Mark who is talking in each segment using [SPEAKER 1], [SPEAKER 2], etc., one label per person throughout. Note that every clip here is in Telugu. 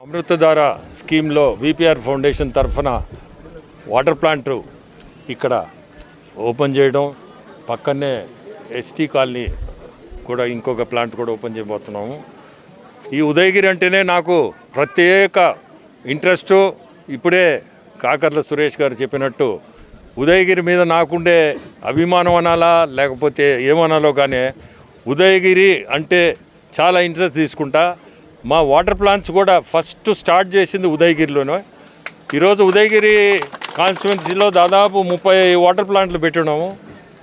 [SPEAKER 1] అమృతధార స్కీమ్లో విపిఆర్ ఫౌండేషన్ తరఫున వాటర్ ప్లాంట్ ఇక్కడ ఓపెన్ చేయడం, పక్కనే ఎస్టీ కాలనీ కూడా ఇంకొక ప్లాంట్ కూడా ఓపెన్ చేయబోతున్నాము. ఈ ఉదయగిరి అంటేనే నాకు ప్రత్యేక ఇంట్రెస్ట్. ఇప్పుడే కాకర్ల సురేష్ గారు చెప్పినట్టు ఉదయగిరి మీద నాకుండే అభిమానం అనాలా లేకపోతే ఏమనాలో కానీ ఉదయగిరి అంటే చాలా ఇంట్రెస్ట్ తీసుకుంటా. మా వాటర్ ప్లాంట్స్ కూడా ఫస్ట్ స్టార్ట్ చేసింది ఉదయగిరిలోనే. ఈరోజు ఉదయగిరి కాన్స్టిట్యున్సీలో దాదాపు 30 వాటర్ ప్లాంట్లు పెట్టినాము.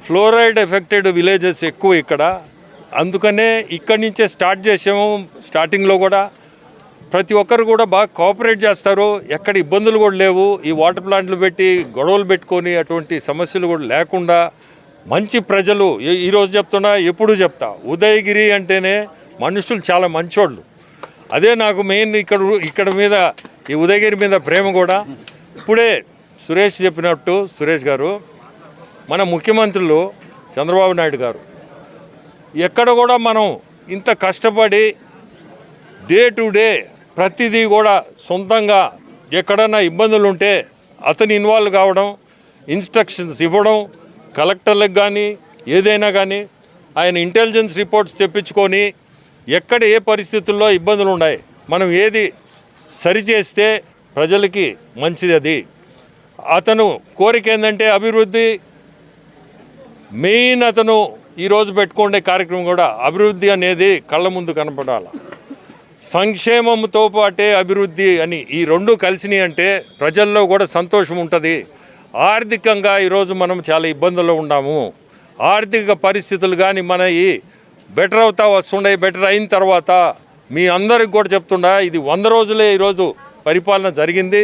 [SPEAKER 1] ఫ్లోరైడ్ ఎఫెక్టెడ్ విలేజెస్ ఎక్కువ ఇక్కడ, అందుకనే ఇక్కడి నుంచే స్టార్ట్ చేసాము. స్టార్టింగ్లో కూడా ప్రతి ఒక్కరు కూడా బాగా కోఆపరేట్ చేస్తారు, ఎక్కడ ఇబ్బందులు కూడా లేవు. ఈ వాటర్ ప్లాంట్లు పెట్టి గొడవలు పెట్టుకొని అటువంటి సమస్యలు కూడా లేకుండా మంచి ప్రజలు. ఈరోజు చెప్తున్నా, ఎప్పుడు చెప్తా, ఉదయగిరి అంటేనే మనుషులు చాలా మంచోళ్ళు. అదే నాకు మెయిన్ ఇక్కడ మీద ఈ ఉదయగిరి మీద ప్రేమ కూడా. ఇప్పుడే సురేష్ చెప్పినట్టు, సురేష్ గారు మన ముఖ్యమంత్రులు చంద్రబాబు నాయుడు గారు ఎక్కడ కూడా మనం ఇంత కష్టపడి డే టు డే ప్రతిదీ కూడా సొంతంగా ఎక్కడన్నా ఇబ్బందులు ఉంటే అతను ఇన్వాల్వ్ కావడం, ఇన్స్ట్రక్షన్స్ ఇవ్వడం, కలెక్టర్లకు కానీ ఏదైనా కానీ ఆయన ఇంటెలిజెన్స్ రిపోర్ట్స్ తెప్పించుకొని ఎక్కడ ఏ పరిస్థితుల్లో ఇబ్బందులు ఉన్నాయి, మనం ఏది సరిచేస్తే ప్రజలకి మంచిది. అది అతను కోరిక ఏంటంటే అభివృద్ధి మెయిన్. అతను ఈరోజు పెట్టుకునే కార్యక్రమం కూడా అభివృద్ధి అనేది కళ్ళ ముందు కనపడాలి. సంక్షేమంతో పాటే అభివృద్ధి అని ఈ రెండు కలిసినాయి అంటే ప్రజల్లో కూడా సంతోషం ఉంటుంది. ఆర్థికంగా ఈరోజు మనం చాలా ఇబ్బందుల్లో ఉన్నాము. ఆర్థిక పరిస్థితులు కానీ మన ఈ బెటర్ అవుతా వస్తుండే. బెటర్ అయిన తర్వాత మీ అందరికి కూడా చెప్తుండా, ఇది 100 రోజులే ఈరోజు పరిపాలన జరిగింది.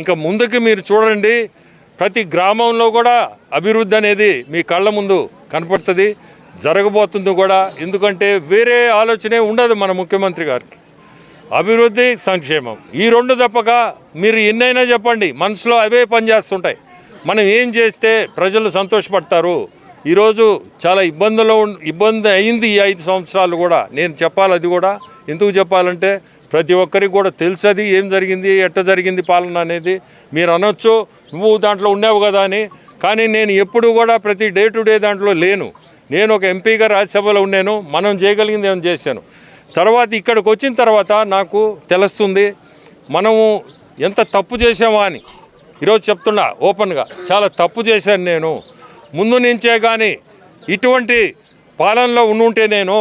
[SPEAKER 1] ఇంకా ముందుకు మీరు చూడండి, ప్రతి గ్రామంలో కూడా అభివృద్ధి అనేది మీ కళ్ళ ముందు కనపడుతుంది, జరగబోతుంది కూడా. ఎందుకంటే వేరే ఆలోచనే ఉండదు మన ముఖ్యమంత్రి గారికి. అభివృద్ధి, సంక్షేమం ఈ రెండు తప్పక మీరు ఎన్నైనా చెప్పండి, మనసులో అవే పనిచేస్తుంటాయి. మనం ఏం చేస్తే ప్రజలు సంతోషపడతారు. ఈరోజు చాలా ఇబ్బంది అయింది ఈ 5 సంవత్సరాలు కూడా. నేను చెప్పాలి, అది కూడా ఎందుకు చెప్పాలంటే ప్రతి ఒక్కరికి కూడా తెలుసది ఏం జరిగింది, ఎట్ట జరిగింది పాలన అనేది. మీరు అనొచ్చు నువ్వు దాంట్లో ఉన్నావు కదా అని, కానీ నేను ఎప్పుడు కూడా ప్రతి డే టు డే దాంట్లో లేను. నేను ఒక ఎంపీగా రాజ్యసభలో ఉన్నాను, మనం చేయగలిగింది ఏమైనా చేశాను. తర్వాత ఇక్కడికి వచ్చిన తర్వాత నాకు తెలుస్తుంది మనము ఎంత తప్పు చేసామా అని. ఈరోజు చెప్తున్నా ఓపెన్గా, చాలా తప్పు చేశాను నేను. ముందు నుంచే కానీ ఇటువంటి పాలనలో ఉండుంటే నేను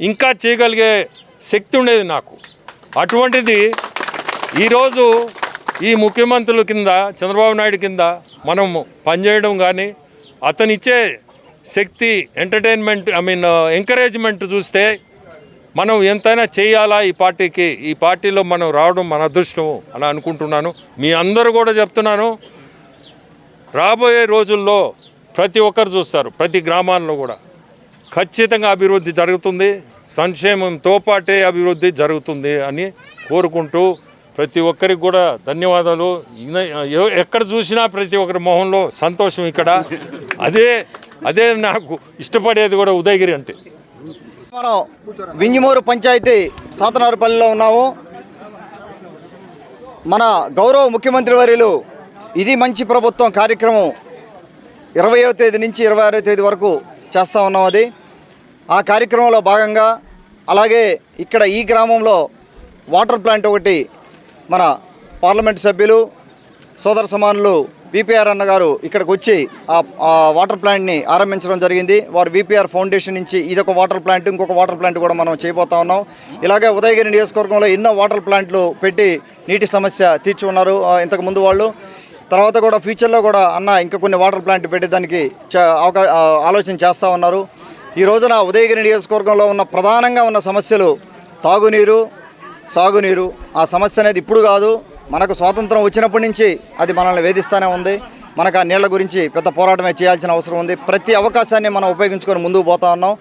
[SPEAKER 1] ఇంకా చేయగలిగే శక్తి ఉండేది నాకు. అటువంటిది ఈరోజు ఈ ముఖ్యమంత్రుల కింద, చంద్రబాబు నాయుడు కింద మనం పనిచేయడం కానీ, అతనిచ్చే శక్తి, ఎంటర్టైన్మెంట్, ఎంకరేజ్మెంట్ చూస్తే మనం ఎంతైనా చేయాలా ఈ పార్టీకి. ఈ పార్టీలో మనం రావడం మన అదృష్టం అని అనుకుంటున్నాను. మీ అందరూ కూడా చెప్తున్నాను, రాబోయే రోజుల్లో ప్రతి ఒక్కరు చూస్తారు, ప్రతి గ్రామాల్లో కూడా ఖచ్చితంగా అభివృద్ధి జరుగుతుంది, సంక్షేమంతో పాటే అభివృద్ధి జరుగుతుంది అని కోరుకుంటూ ప్రతి ఒక్కరికి కూడా ధన్యవాదాలు. ఎక్కడ చూసినా ప్రతి ఒక్కరి మొహంలో సంతోషం ఇక్కడ. అదే నాకు ఇష్టపడేది కూడా ఉదయగిరి అంటే.
[SPEAKER 2] మనం వింజమూరు పంచాయతీ సాతనారుపల్లిలో ఉన్నాము. మన గౌరవ ముఖ్యమంత్రి వర్యులు ఇది మంచి ప్రభుత్వం కార్యక్రమం 20వ తేదీ నుంచి 26వ తేదీ వరకు చేస్తూ ఉన్నాం. అది ఆ కార్యక్రమంలో భాగంగా అలాగే ఇక్కడ ఈ గ్రామంలో వాటర్ ప్లాంట్ ఒకటి మన పార్లమెంట్ సభ్యులు సోదర సమానులు విపిఆర్ అన్న గారు ఇక్కడికి వచ్చి ఆ వాటర్ ప్లాంట్ని ఆరంభించడం జరిగింది. వారు విపిఆర్ ఫౌండేషన్ నుంచి ఇదొక వాటర్ ప్లాంట్, ఇంకొక వాటర్ ప్లాంట్ కూడా మనం చేయబోతా ఉన్నాం. ఇలాగే ఉదయగిరి నియోజకవర్గంలో ఎన్నో వాటర్ ప్లాంట్లు పెట్టి నీటి సమస్య తీర్చి ఉన్నారు ఇంతకుముందు వాళ్ళు. తర్వాత కూడా ఫ్యూచర్లో కూడా అన్న ఇంకా కొన్ని వాటర్ ప్లాంట్ పెట్టేదానికి ఆలోచన చేస్తూ ఉన్నారు. ఈ రోజున ఉదయగిరి నియోజకవర్గంలో ఉన్న ప్రధానంగా ఉన్న సమస్యలు తాగునీరు, సాగునీరు. ఆ సమస్య అనేది ఇప్పుడు కాదు, మనకు స్వాతంత్రం వచ్చినప్పటి నుంచి అది మనల్ని వేధిస్తూనే ఉంది. మనకు ఆ నీళ్ల గురించి పెద్ద పోరాటమే చేయాల్సిన అవసరం ఉంది. ప్రతి అవకాశాన్ని మనం ఉపయోగించుకొని ముందుకు పోతా ఉన్నాం.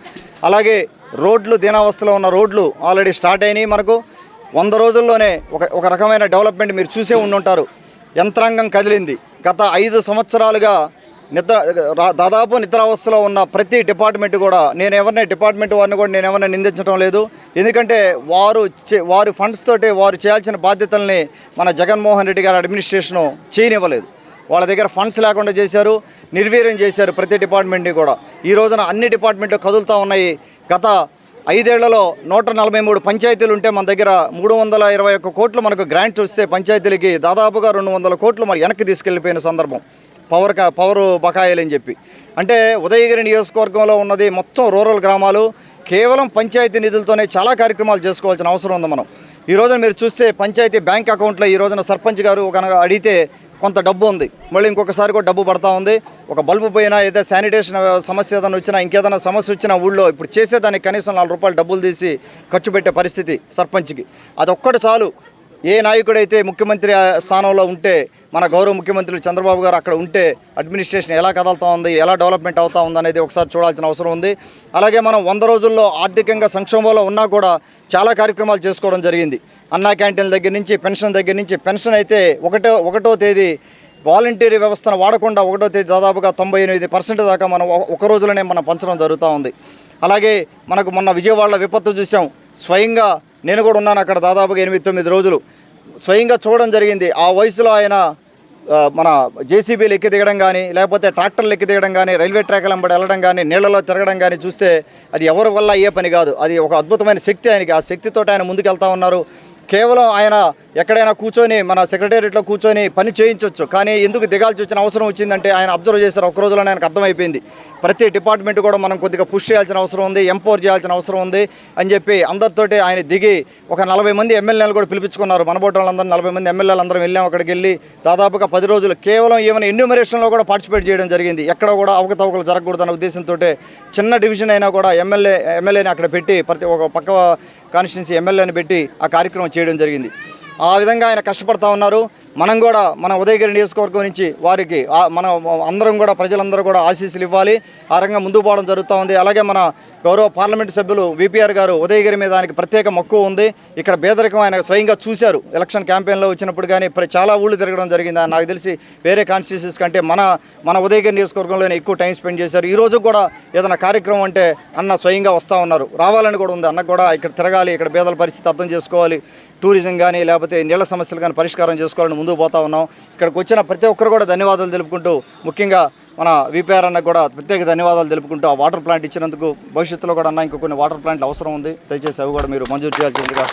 [SPEAKER 2] అలాగే రోడ్లు, దీనావస్థలో ఉన్న రోడ్లు ఆల్రెడీ స్టార్ట్ అయినాయి. మనకు 100 రోజుల్లోనే ఒక రకమైన డెవలప్మెంట్ మీరు చూసే ఉండుంటారు. యంత్రాంగం కదిలింది. గత 5 సంవత్సరాలుగా దాదాపు నిద్రావస్థలో ఉన్న ప్రతి డిపార్ట్మెంట్ కూడా డిపార్ట్మెంట్ వారిని కూడా నేను ఎవరిని నిందించడం లేదు. ఎందుకంటే వారి ఫండ్స్ తోటి వారు చేయాల్సిన బాధ్యతల్ని మన జగన్మోహన్ రెడ్డి గారి అడ్మినిస్ట్రేషను చేయనివ్వలేదు. వాళ్ళ దగ్గర ఫండ్స్ లేకుండా చేశారు, నిర్వీర్యం చేశారు ప్రతి డిపార్ట్మెంట్ని కూడా. ఈ రోజున అన్ని డిపార్ట్మెంట్లు కదులుతూ ఉన్నాయి. గత 5 ఏళ్లలో 143 పంచాయతీలు ఉంటే మన దగ్గర 321 కోట్లు మనకు గ్రాంట్స్ వస్తే పంచాయతీలకి దాదాపుగా 200 కోట్లు మరి వెనక్కి తీసుకెళ్ళిపోయిన సందర్భం పవర్ బకాయిలు అని చెప్పి. అంటే ఉదయగిరి నియోజకవర్గంలో ఉన్నది మొత్తం రూరల్ గ్రామాలు. కేవలం పంచాయతీ నిధులతోనే చాలా కార్యక్రమాలు చేసుకోవాల్సిన అవసరం ఉంది. మనం ఈ రోజున మీరు చూస్తే పంచాయతీ బ్యాంక్ అకౌంట్లో ఈ రోజున సర్పంచ్ గారు కనుక అడిగితే కొంత డబ్బు ఉంది, మళ్ళీ ఇంకొకసారి కూడా డబ్బు పడతా ఉంది. ఒక బల్బు పోయినా ఏదైనా శానిటేషన్ సమస్య ఏదైనా వచ్చినా ఇంకేదైనా సమస్య వచ్చినా ఊళ్ళో ఇప్పుడు చేసేదానికి కనీసం 4 రూపాయలు డబ్బులు తీసి ఖర్చు పెట్టే పరిస్థితి సర్పంచ్కి. అదొక్కటి చాలు. ఏ నాయకుడైతే ముఖ్యమంత్రి స్థానంలో ఉంటే, మన గౌరవ ముఖ్యమంత్రి చంద్రబాబు గారు అక్కడ ఉంటే అడ్మినిస్ట్రేషన్ ఎలా కదులుతూ ఉంది, ఎలా డెవలప్మెంట్ అవుతూ ఉంది అనేది ఒకసారి చూడాల్సిన అవసరం ఉంది. అలాగే మనం 100 రోజుల్లో ఆర్థికంగా సంక్షోభంలో ఉన్నా కూడా చాలా కార్యక్రమాలు చేసుకోవడం జరిగింది. అన్నా క్యాంటీన్ల దగ్గర నుంచి పెన్షన్ అయితే ఒకటో తేదీ వాలంటీర్ వ్యవస్థను వాడకుండా 1వ తేదీ దాదాపుగా 98% దాకా మనం ఒక రోజులోనే మనం పంచడం జరుగుతూ ఉంది. అలాగే మనకు మొన్న విజయవాడలో విపత్తు చూసాం. స్వయంగా నేను కూడా ఉన్నాను అక్కడ దాదాపుగా 8-9 రోజులు స్వయంగా చూడడం జరిగింది. ఆ వయసులో ఆయన మన జేసీబీలు ఎక్కి దిగడం కానీ, లేకపోతే ట్రాక్టర్లు ఎక్కి దిగడం కానీ, రైల్వే ట్రాక్ల వెంబడి వెళ్ళడం కానీ, నీళ్లలో తిరగడం కానీ చూస్తే అది ఎవరి వల్ల అయ్యే పని కాదు. అది ఒక అద్భుతమైన శక్తి ఆయనకి. ఆ శక్తితో ఆయన ముందుకు వెళ్తూ ఉన్నారు. కేవలం ఆయన ఎక్కడైనా కూర్చొని మన సెక్రటేరియట్లో కూర్చొని పని చేయించవచ్చు, కానీ ఎందుకు దిగాల్సి వచ్చిన అవసరం వచ్చిందంటే ఆయన అబ్జర్వ్ చేశారు. ఒక్క రోజులోనే ఆయనకు అర్థమైపోయింది. ప్రతి డిపార్ట్మెంట్ కూడా మనం కొద్దిగా పుష్ చేయాల్సిన అవసరం ఉంది, ఎంపవర్ చేయాల్సిన అవసరం ఉంది అని చెప్పి అందరితోటి ఆయన దిగి ఒక 40 మంది ఎమ్మెల్యేలు కూడా పిలిపించుకున్నారు. మనబోటి వాళ్ళందరూ 40 మంది ఎమ్మెల్యేలు అందరం వెళ్ళాం. అక్కడికి వెళ్ళి దాదాపుగా 10 రోజులు కేవలం ఏమైనా ఎన్యూమరేషన్లో కూడా పార్టిసిపేట్ చేయడం జరిగింది. ఎక్కడ కూడా అవకతవకలు జరగకూడదన్న ఉద్దేశంతో చిన్న డివిజన్ అయినా కూడా ఎమ్మెల్యేని అక్కడ పెట్టి ప్రతి ఒక పక్క కాన్స్టిట్యున్సీ ఎమ్మెల్యేని పెట్టి ఆ కార్యక్రమం చేయడం జరిగింది. ఆ విధంగా ఆయన కష్టపడుతూ ఉన్నారు. మనం కూడా మన ఉదయగిరి నియోజకవర్గం నుంచి వారికి మన అందరం కూడా ప్రజలందరూ కూడా ఆశీస్సులు ఇవ్వాలి. ఆ రంగం ముందుకు పోవడం జరుగుతూ ఉంది. అలాగే మన గౌరవ పార్లమెంటు సభ్యులు విపిఆర్ గారు ఉదయగిరి మీద ఆయనకి ప్రత్యేక మక్కువ ఉంది. ఇక్కడ పేదరికం ఆయన స్వయంగా చూశారు. ఎలక్షన్ క్యాంపెయిన్లో వచ్చినప్పుడు కానీ చాలా ఊళ్ళు తిరగడం జరిగింది. నాకు తెలిసి వేరే కాన్స్టిట్యూన్సీస్ కంటే మన ఉదయగిరి నియోజకవర్గంలోనే ఎక్కువ టైం స్పెండ్ చేశారు. ఈ రోజు కూడా ఏదైనా కార్యక్రమం అంటే అన్న స్వయంగా వస్తూ ఉన్నారు. రావాలని కూడా ఉంది. అన్నకు కూడా ఇక్కడ తిరగాలి, ఇక్కడ పేదల పరిస్థితి అర్థం చేసుకోవాలి, టూరిజం కానీ లేకపోతే నీళ్ల సమస్యలు కానీ పరిష్కారం చేసుకోవాలని ముందుకు పోతా ఉన్నాం. ఇక్కడికి వచ్చిన ప్రతి ఒక్కరు కూడా ధన్యవాదాలు తెలుపుకుంటూ, ముఖ్యంగా మన విపిఆర్ అన్నకు కూడా ప్రత్యేక ధన్యవాదాలు తెలుపుకుంటూ, ఆ వాటర్ ప్లాంట్ ఇచ్చినందుకు భవిష్యత్తులో కూడా అన్న ఇంకా కొన్ని వాటర్ ప్లాంట్లు అవసరం ఉంది, దయచేసి అవి కూడా మీరు మంజూరు చేయాల్సిందిగా